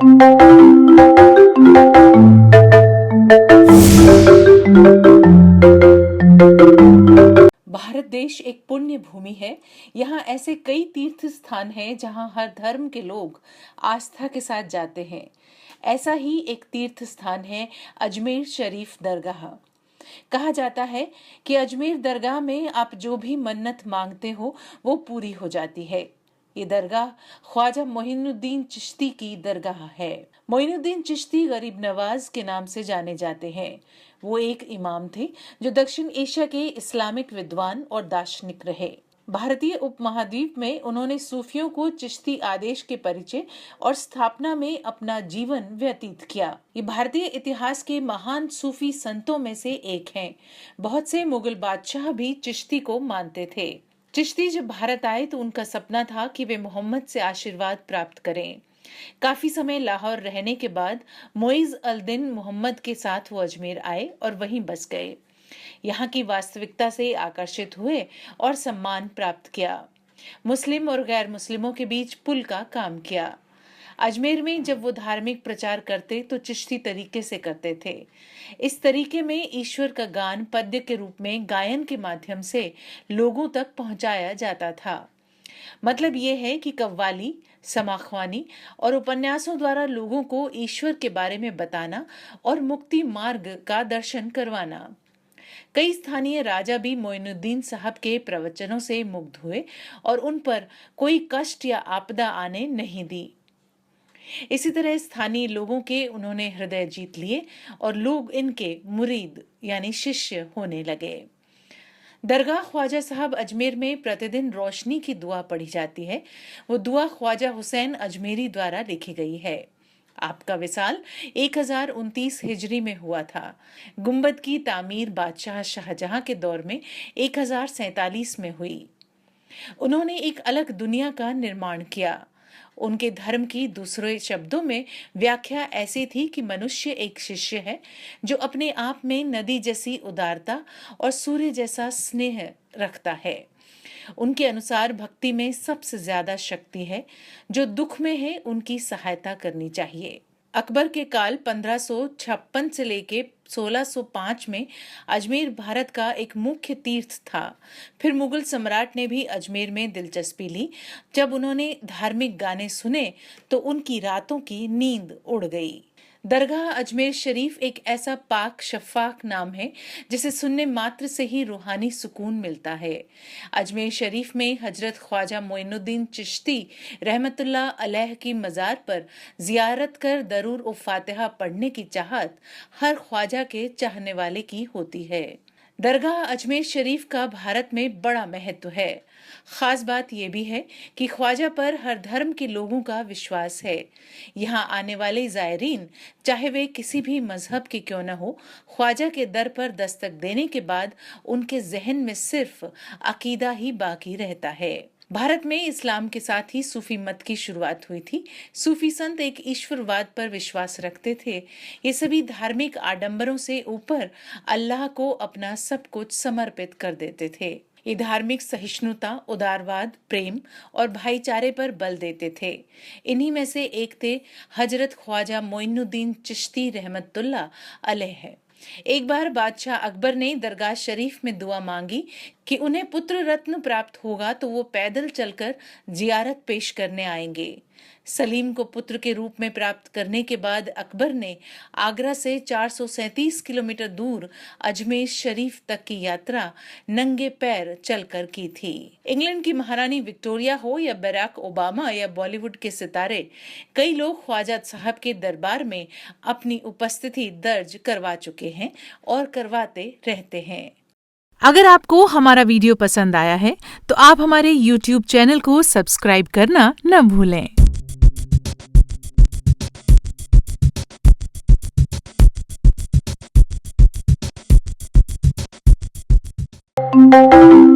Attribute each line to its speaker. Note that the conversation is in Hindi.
Speaker 1: भारत देश एक पुण्य भूमि है। यहाँ ऐसे कई तीर्थ स्थान हैं जहाँ हर धर्म के लोग आस्था के साथ जाते हैं। ऐसा ही एक तीर्थ स्थान है अजमेर शरीफ दरगाह। कहा जाता है कि अजमेर दरगाह में आप जो भी मन्नत मांगते हो वो पूरी हो जाती है। ये दरगाह ख्वाजा मोइनुद्दीन चिश्ती की दरगाह है। मोइनुद्दीन चिश्ती गरीब नवाज के नाम से जाने जाते हैं। वो एक इमाम थे जो दक्षिण एशिया के इस्लामिक विद्वान और दार्शनिक रहे। भारतीय उपमहाद्वीप में उन्होंने सूफियों को चिश्ती आदेश के परिचय और स्थापना में अपना जीवन व्यतीत किया। ये भारतीय इतिहास के महान सूफी संतों में से एक हैं। बहुत से मुगल बादशाह भी चिश्ती को मानते थे। चिश्ती जब भारत आए तो उनका सपना था कि वे मोहम्मद से आशीर्वाद प्राप्त करें। काफी समय लाहौर रहने के बाद मोइज अल दिन मोहम्मद के साथ वो अजमेर आए और वहीं बस गए। यहाँ की वास्तविकता से आकर्षित हुए और सम्मान प्राप्त किया। मुस्लिम और गैर मुस्लिमों के बीच पुल का काम किया। अजमेर में जब वो धार्मिक प्रचार करते तो चिश्ती तरीके से करते थे। इस तरीके में ईश्वर का गान पद्य के रूप में गायन के माध्यम से लोगों तक पहुंचाया जाता था। मतलब ये है कि कव्वाली, समाख्वानी और उपन्यासों द्वारा लोगों को ईश्वर के बारे में बताना और मुक्ति मार्ग का दर्शन करवाना। कई स्थानीय राजा भी मोइनुद्दीन साहब के प्रवचनों से मुग्ध हुए और उन पर कोई कष्ट या आपदा आने नहीं दी। इसी तरह स्थानीय लोगों के उन्होंने हृदय जीत लिए और लोग इनके मुरीद यानी शिष्य होने लगे। दरगाह ख्वाजा साहब अजमेर में प्रतिदिन रोशनी की दुआ पढ़ी जाती है। वो दुआ ख्वाजा हुसैन अजमेरी द्वारा लिखी गई है। आपका विसाल 1029 हिजरी में हुआ था। गुंबद की तामीर बादशाह शाहजहां के दौर में 1047 में हुई। उन्होंने एक अलग दुनिया का निर्माण किया। उनके धर्म की दूसरे शब्दों में व्याख्या ऐसी थी कि मनुष्य एक शिष्य है जो अपने आप में नदी जैसी उदारता और सूर्य जैसा स्नेह रखता है। उनके अनुसार भक्ति में सबसे ज्यादा शक्ति है। जो दुख में है उनकी सहायता करनी चाहिए। अकबर के काल 1556 से लेके 1605 में अजमेर भारत का एक मुख्य तीर्थ था। फिर मुगल सम्राट ने भी अजमेर में दिलचस्पी ली। जब उन्होंने धार्मिक गाने सुने तो उनकी रातों की नींद उड़ गई। दरगाह अजमेर शरीफ एक ऐसा पाक शफाक नाम है जिसे सुनने मात्र से ही रूहानी सुकून मिलता है। अजमेर शरीफ में हजरत ख्वाजा मोइनुद्दीन चिश्ती रहमतुल्लाह अलैह की मज़ार पर जियारत कर दरूर और फातिहा पढ़ने की चाहत हर ख्वाजा के चाहने वाले की होती है। दरगाह अजमेर शरीफ का भारत में बड़ा महत्व है। खास बात यह भी है कि ख्वाजा पर हर धर्म के लोगों का विश्वास है। यहाँ आने वाले जायरीन चाहे वे किसी भी मजहब के क्यों न हो, ख्वाजा के दर पर दस्तक देने के बाद उनके जहन में सिर्फ अकीदा ही बाकी रहता है। भारत में इस्लाम के साथ ही सूफी मत की शुरुआत हुई थी। सूफी संत एक ईश्वरवाद पर विश्वास रखते थे। ये सभी धार्मिक आडंबरों से ऊपर अल्लाह को अपना सब कुछ समर्पित कर देते थे। ये धार्मिक सहिष्णुता, उदारवाद, प्रेम और भाईचारे पर बल देते थे। इन्हीं में से एक थे हजरत ख्वाजा मोइनुद्दीन चिश्ती रहमतुल्लाह अलैह। एक बार बादशाह अकबर ने दरगाह शरीफ में दुआ मांगी कि उन्हें पुत्र रत्न प्राप्त होगा तो वो पैदल चलकर जियारत पेश करने आएंगे। सलीम को पुत्र के रूप में प्राप्त करने के बाद अकबर ने आगरा से 437 किलोमीटर दूर अजमेर शरीफ तक की यात्रा नंगे पैर चलकर की थी। इंग्लैंड की महारानी विक्टोरिया हो या बराक ओबामा या बॉलीवुड के सितारे, कई लोग ख्वाजा साहब के दरबार में अपनी उपस्थिति दर्ज करवा चुके हैं और करवाते रहते हैं।
Speaker 2: अगर आपको हमारा वीडियो पसंद आया है तो आप हमारे YouTube चैनल को सब्सक्राइब करना न भूलें।
Speaker 1: Thank you.